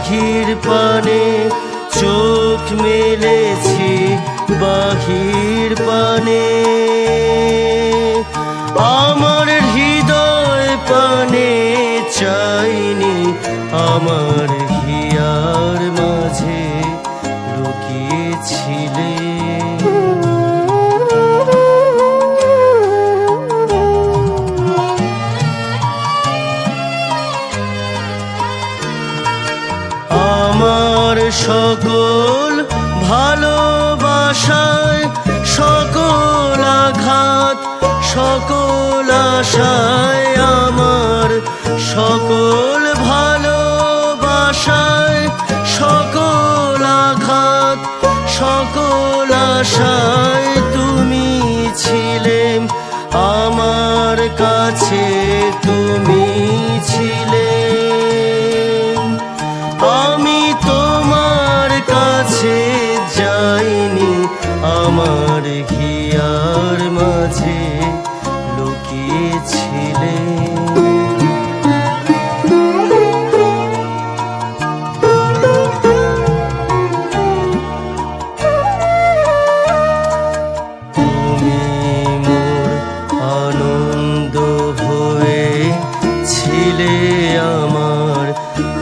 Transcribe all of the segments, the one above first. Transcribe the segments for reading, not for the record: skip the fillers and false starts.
বাহির পানে চোখ মেলেছি বাহির পানে, আমার হৃদয় পানে চাইনি, আমার হিয়ার মাঝে লুকিয়েছিলে। আমার সকল ভালোবাসায় সকল আঘাত সকল আশায়, আমার সকল ভালোবাসায় সকল আঘাত সকল আশায় তুমি ছিলে আমার কাছে, তুমি ছিলে। আমি তোমার কাছে যাইনি, আমার হিয়ার মাঝে লুকিয়েছিলে। তুমি মোর আনন্দ হয়ে ছিলে আমার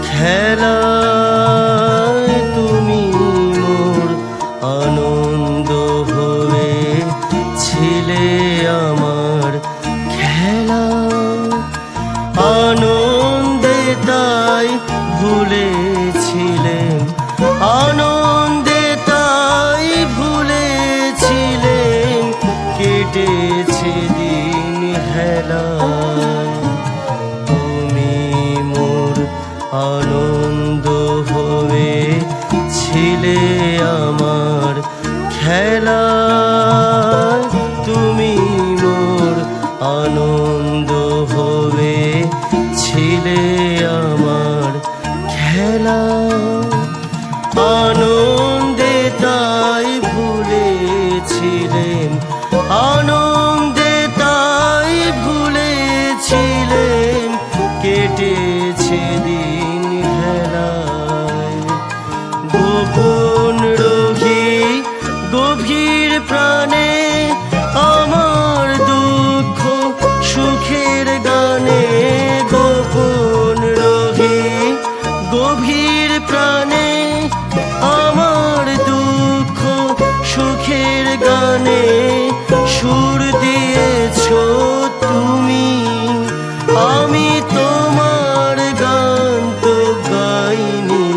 খেলায়, তুমি মোর আনন্দ হয়ে ছিলে আমার খেলা। আনন্দে তাই ভুলেছিলেন, আনন্দে তাই ভুলেছিলেন, কেটেছে দিন হেলায়। তুমি মোর আনন্দ হয়ে ছিলে আমার খেলায়, তুমি মোর আনন্দ হয়ে ছিলে আমার খেলায়। আনন্দে তাই ভুলেছিলেন, আনন্দে তাই ভুলেছিলেন, কেটেছে দিন হেলায়। গোপন রোগী গভীর প্রাণে আমার দুঃখ সুখের গানে, গোপন রোগী গভীর প্রাণে আমার দুঃখ সুখের গানে সুর দিয়েছ তুমি। আমি তোমার গান তো গাইনি,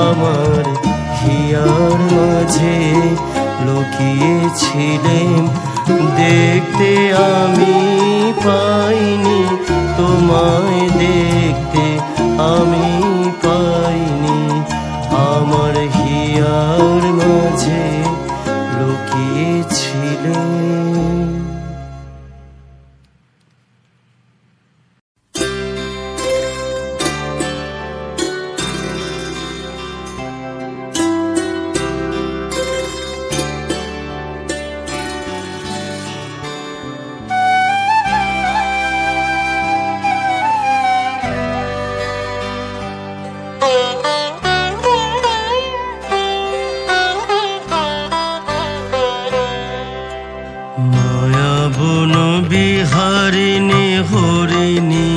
আমার হিয়ার মাঝে লুকিয়েছিলেন, দেখতে আমি পাইনি, তোমায় দেখতে আমি পাইনি, আমার হিয়ার মাঝে লুকিয়েছিলেন। মায়াবন বিহারিণী হরিণী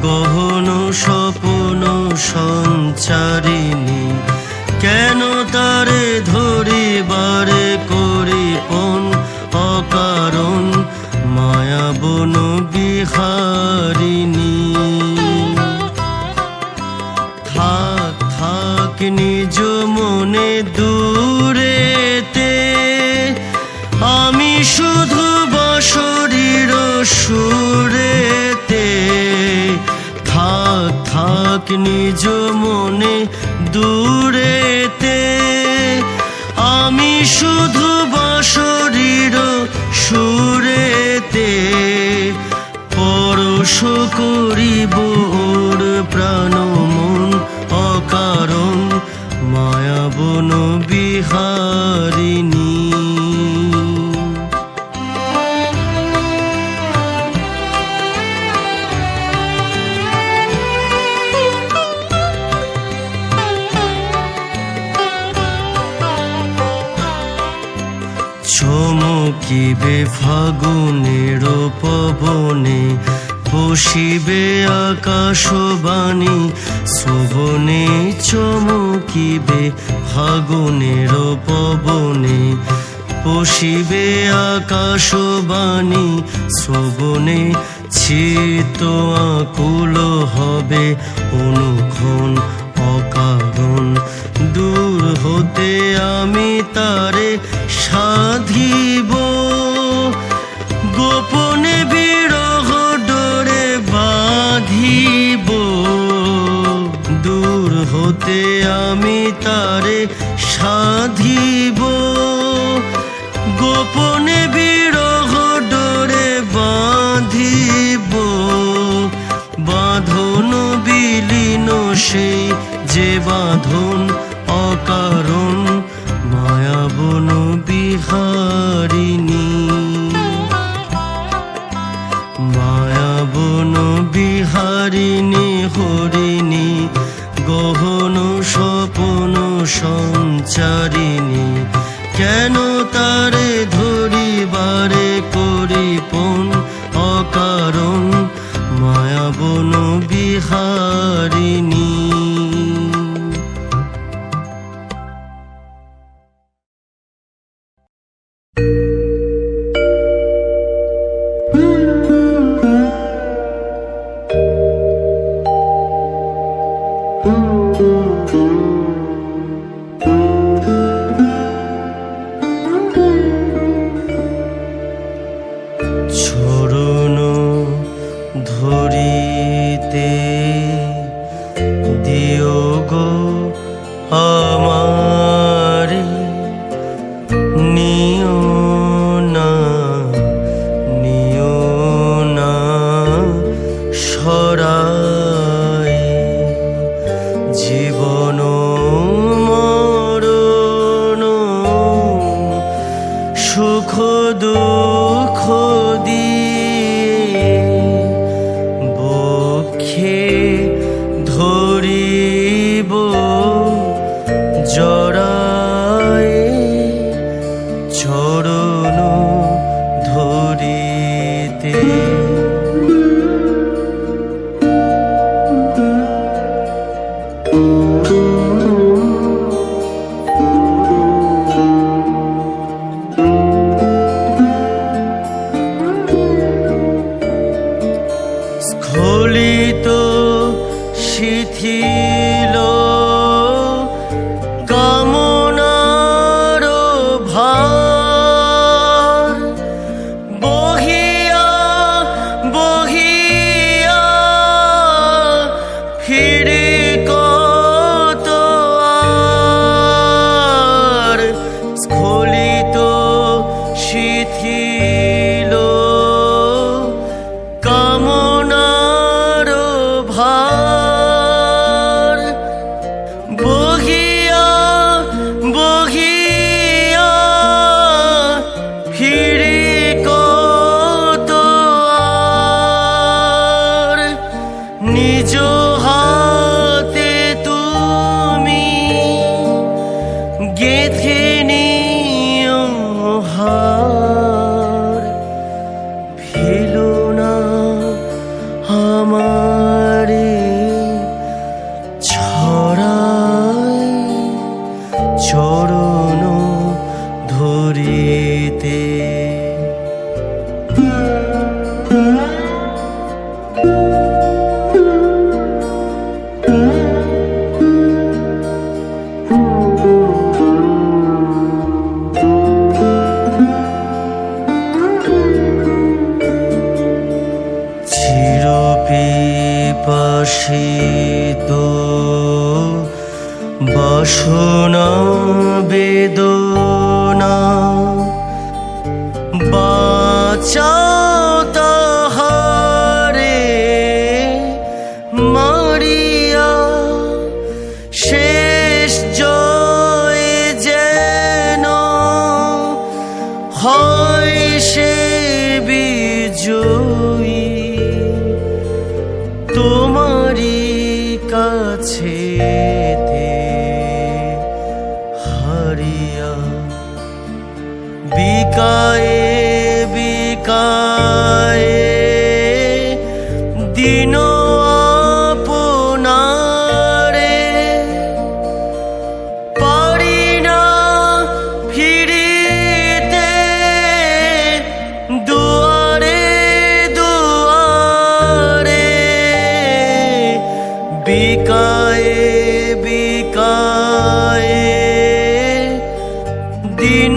গহন স্বপ্ন সঞ্চারিণী, কেন তারে ধরিবারে করি পণ অকারণ, মায়াবন বিহারিণী। থাক থাক নিজ মনে দূরেতে, আমি শুধু বাঁশরীর সুরেতে। থাক থাক নিজ মনে দূরেতে, আমি শুধু বাঁশরীর সুরেতে। পরশ করিব ওর প্রাণ মন অকারণ, মায়াবন বিহারিণী। চমকিবে ফাগুনের পবনে, বসিবে আকাশবাণী শ্রবণে। চমকিবে ফাগুনের পবনে, বসিবে আকাশবাণী শ্রবণে। চিত্ত আকুল হবে অনুক্ষণ অকারণ, দূর হতে আমি তারে সাধিব। গোপনে বিরহ ডোরে বাঁধিব, দূর হতে আমি তারে সাধিব। গোপনে বিরহ ডোরে বাঁধিব, বাঁধন বিলীন সেই যে বাঁধন অকারণ। মায়াবন বিহারিণী, মায়াবন বিহারিণী হরিণী, গহন স্বপন সঞ্চারিণী। কেন তারে ধরিবারে করিপন অকারণ, মায়াবন বিহারিণী। চরণ ধরিতে দিও গো আমারে, নিও না সরাই। জীবন মরণ সুখ দুঃখ দিয়ে বক্ষে ধরিব জড়ায়। চরণ ধরিতে স্খলিত শিথিল কামনার ভার, বহিয়া বহিয়া ফিরে কত আর। স্খলিত শিথিল কামনার ভার, বহিয়া বহিয়া ফিরে কত আর। নিজ হাতে তুমি গেঁথে নিও হার, ফেলো না আমারে ছড়াই। চরণ ধরিতে চিরপিপাসিত বাসনা বেদনা, বাঁচাও তাহারে মারিয়া। শেষ জয় যেন হয় সে বিজয়ী, তোমারি কাছেতে হারিয়া। বিকায়ে বিকায়ে দিন আপনারে পারি না ফিরিতে দুয়ারে দুয়ারে বিকায়ে বিকায়ে দিন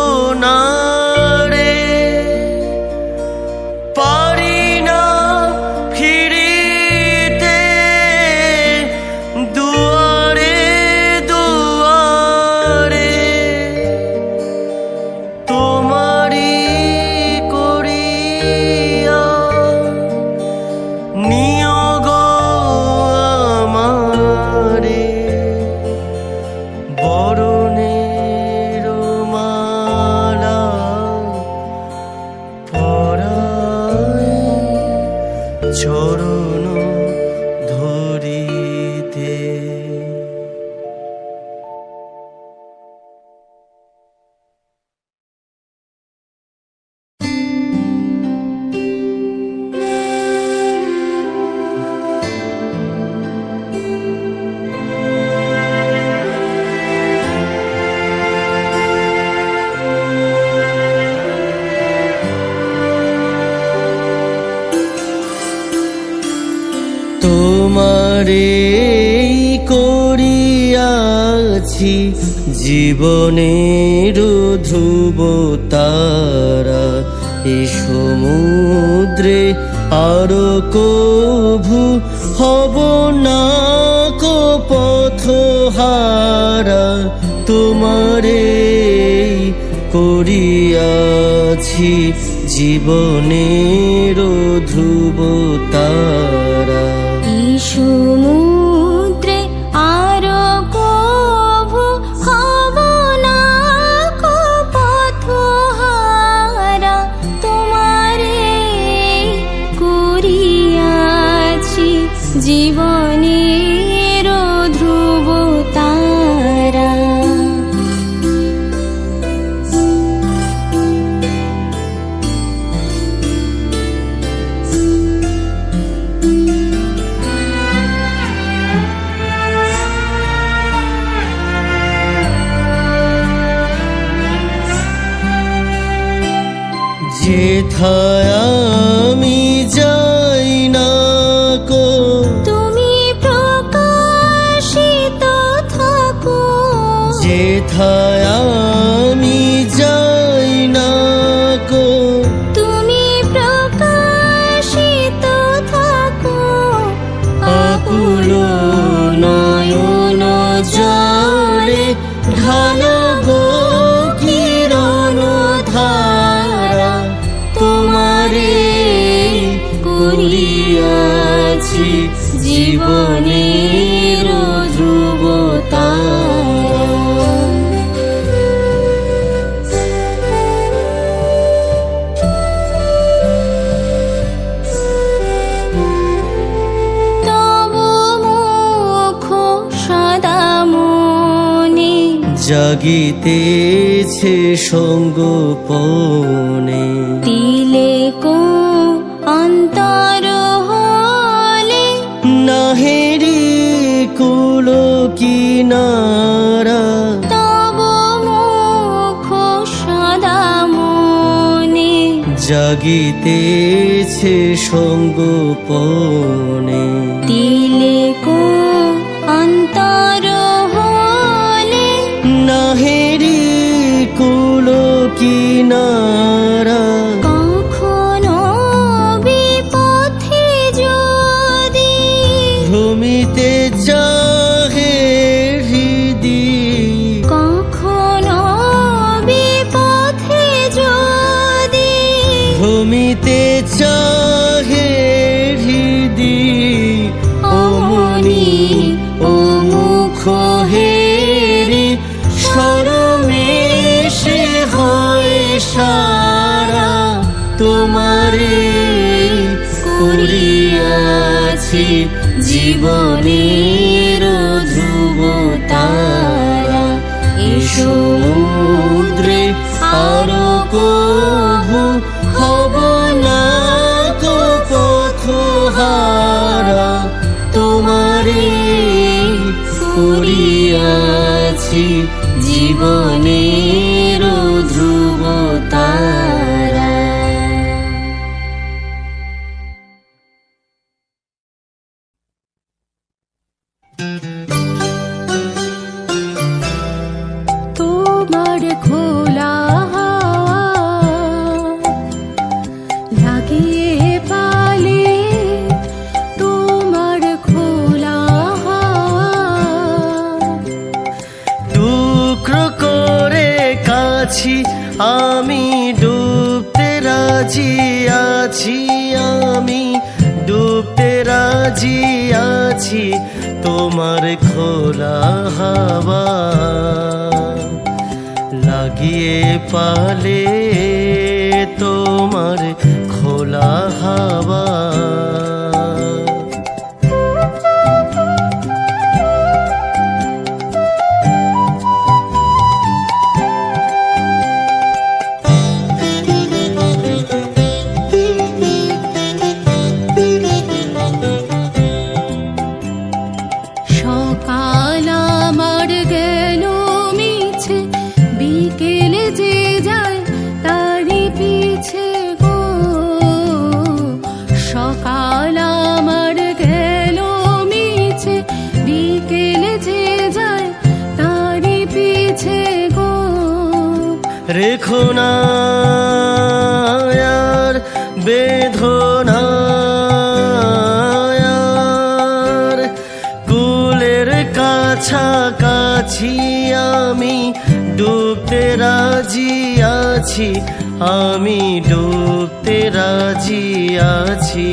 আপনারে পারি না ফিরিতে দুয়ারে দুয়ারে তোমারি করিয়া নিয়োগ আমারে বরণের মালা পরায় চরণ ধরিতে। তোমারে করিয়াছি জীবনের ধ্রুব তারা, এ সমুদ্রে আর কভু হব না কো পথহারা। তোমারে করিয়াছি জীবনের ধ্রুব তারা। সমুদ্রে আর কভু হব না কো পথহারা। তোমারে করিয়াছি জীবনের ধ্রুব তারা। যেথায় আমি যাই না কো তুমি প্রকাশিত থাকো। যেথায় আমি যাই না কো তুমি প্রকাশিত থাকো। আকুল নয়ন জলে ঢালবো কিরণ ধারা। তোমারে করিয়াছি জীবনের ধ্রুব তারা। তব মুখ সদা মনে জাগিতেছে সঙ্গোপনে। তিলেক অন্তর হলে নাহেরি কুল কিনারা। তব মুখ সদা মনে জাগিতেছে সঙ্গোপনে। তিলেক অন্তর হলে নাহেরি কুল কিনারা। কখনো বিপথে যদি ভ্রমিতে চাহে হৃদি। কখনো বিপথে যদি ভ্রমিতে চাহে হৃদি। অমনি ও মুখ হেরি সরমেশে হয় সারা। তোমারে করিয়াছি জীবনের ধ্রুব তারা। এ সমুদ্রে কভু হব না কো পথহারা, তোমারে করিয়াছি জীবনের ধ্রুব তারা। তোমার খোলা লাগিয়ে পালে, তোমার খোলা টুকরো করে কাছি আমি ডুবতে রাজি আছি, আমি ডুবতে রাজি আছি তোমার খোলা হাওয়া লাগিয়ে পালে, তোমার খোলা হাওয়া। সকাল আমার গেল মিছে, বিকেল যে যায় তারই পিছে গো। সকাল আমার গেল মিছে, বিকেল যে যায় তারই পিছে গো। রেখো না আর বেদনা আর, কুলের কাছাকাছি আমি ডুবতে রাজি আছি, আমি ডুবতে রাজি আছি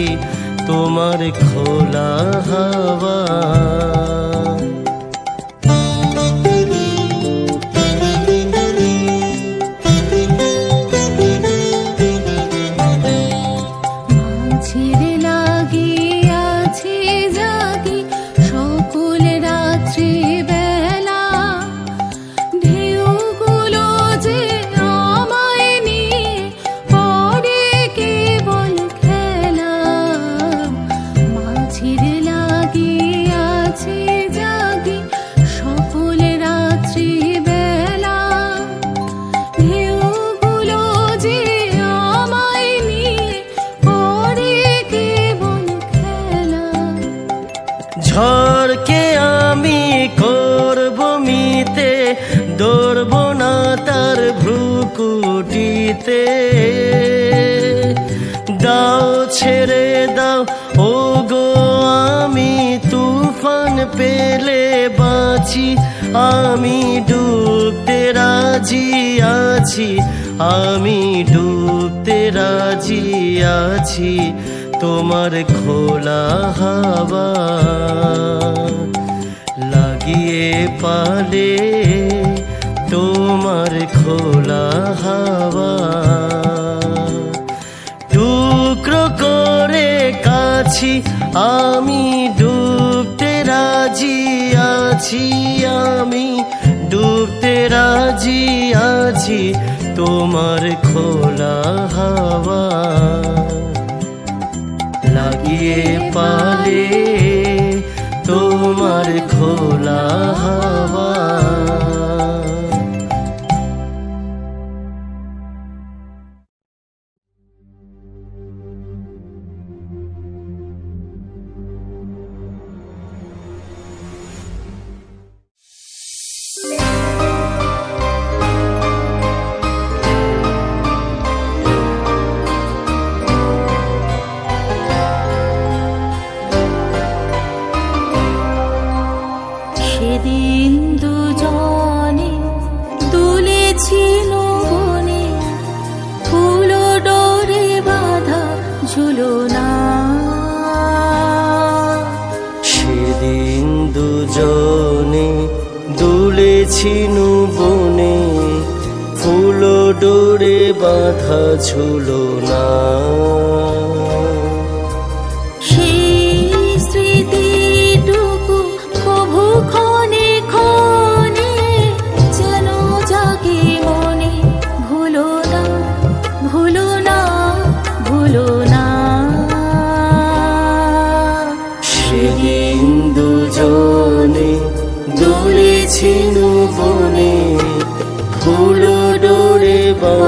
তোমার খোলা হাওয়া। ছেড়ে লাগিয়াছে জাগি সকল রাত্রি বেলা, ঢেউগুলো যে আমায় নিয়ে করে কেবল খেলা। মাঝির লাগিয়াছে জাগি সকল রাত্রি বেলা, ঢেউগুলো যে আমায় নিয়ে করে কেবল খেলা। ঝড়কে আমি করব মিতে, ধরব না তার ভ্রুকুটিতে। দাও ছেড়ে দাও ও গো আমি তুফান পেলে বাঁচি, আমি ডুবতে রাজি আছি, আমি ডুবতে রাজি আছি তোমার খোলা হাওয়া লাগিয়ে পালে, তোমার খোলা হাওয়া। টুকরো করে কাছি আমি ডুবতে রাজি আছি, আমি ডুবতে রাজি আছি তোমার খোলা হাওয়া লাগিয়ে পালে, তোমার খোলা হাওয়া। সেদিন দুজনে দুলেছিল বনে, ফুল ডোরে বাঁধা ঝুলনা। সেদিন দুজনে দুলেছিনু বনে, ফুল ডোরে বাঁধা ঝুলনা। যেন জাগে মনে ভুলো না।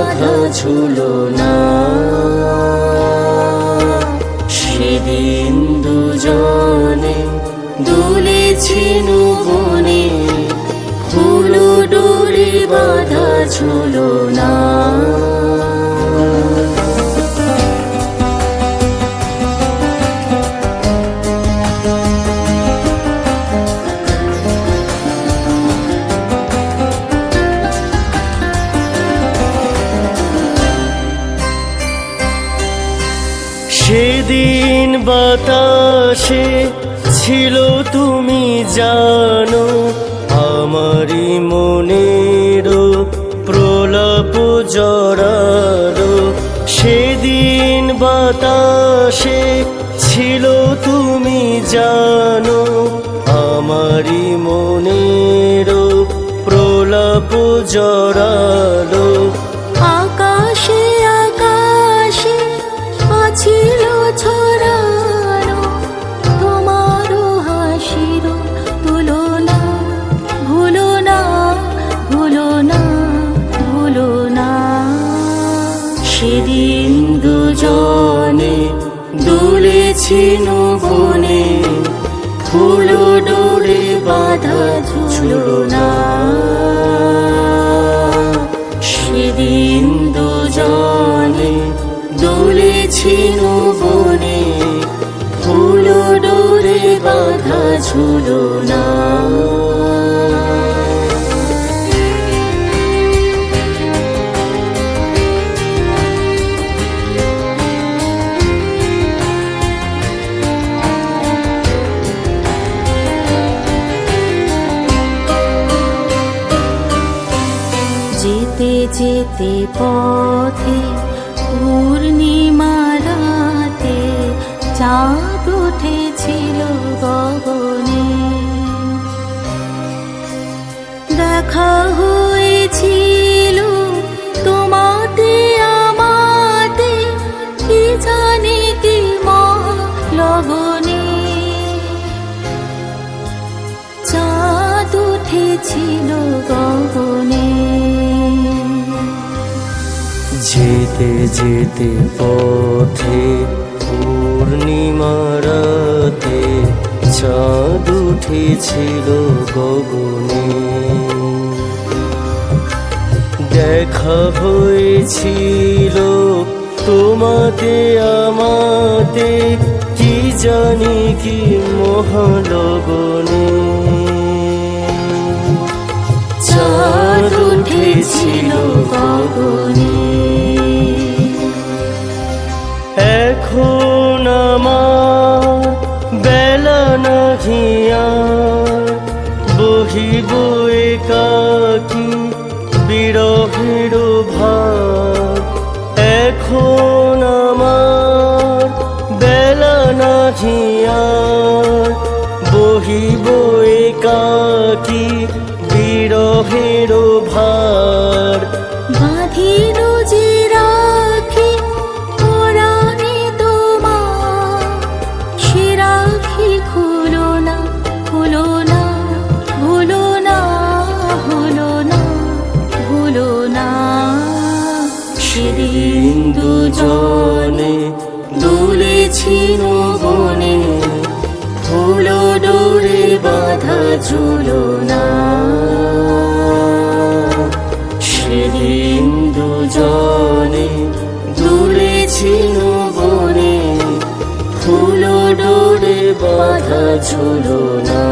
বাধা ঝুলো না। সেদিন দুজনে দুলেছি বনে, ফুল ডোরে বাধা ঝুলো না। সেদিন বাতাসে ছিল তুমি জানো, আমারই মনের প্রলাপ জড়ালো। সেদিন বাতাসে ছিল তুমি জানো, আমারই মনের প্রলাপ জড়ালো। আকাশে আকাশে ছিল ছড়ানো তোমার হাসির তুলনা, ভুলো না ভুলো না ভুলো না। সেদিন দুজনে দুলেছি বনে, ফুল ডোরে বাধা ঝুলো না। সেদিন দুজনে দুলেছি বনে, ফুল ডোরে বাধা ঝুলো না। যেতে যেতে পথে পূর্ণিমা রাতে চাঁদ উঠেছিল গগনে। দেখা হয়েছিল তোমাতে আমাতে, কি জানি কি মহালগনে। চাঁদ উঠেছিল গগনে। যেতে যেতে পথে পূর্ণিমা রাতে চাঁদ উঠেছিল গগনে। দেখা হয়েছিল তোমাতে আমাতে, কি জানি কি মহালগনে। চাঁদ উঠেছিল গগনে। এখন আমার বেলা নাহি আর, বহিব একাকী বিরহের ভার। এখন আমার বেলা নাহি আর, বহিব একাকী বিরহের ভার। বাঁধিল যে রাখি পুরাণে তোমার, সে রাখি খুলো না খুলো না, ভুলো না ভুলো না ভুলো না। সেদিন দুজনে দুলেছি বনে, ফুল ডোরে বাধা ঝুলো না। সেদিন দুজনে দুলেছি বনে, ফুল ডোরে বাধা ঝুলো না।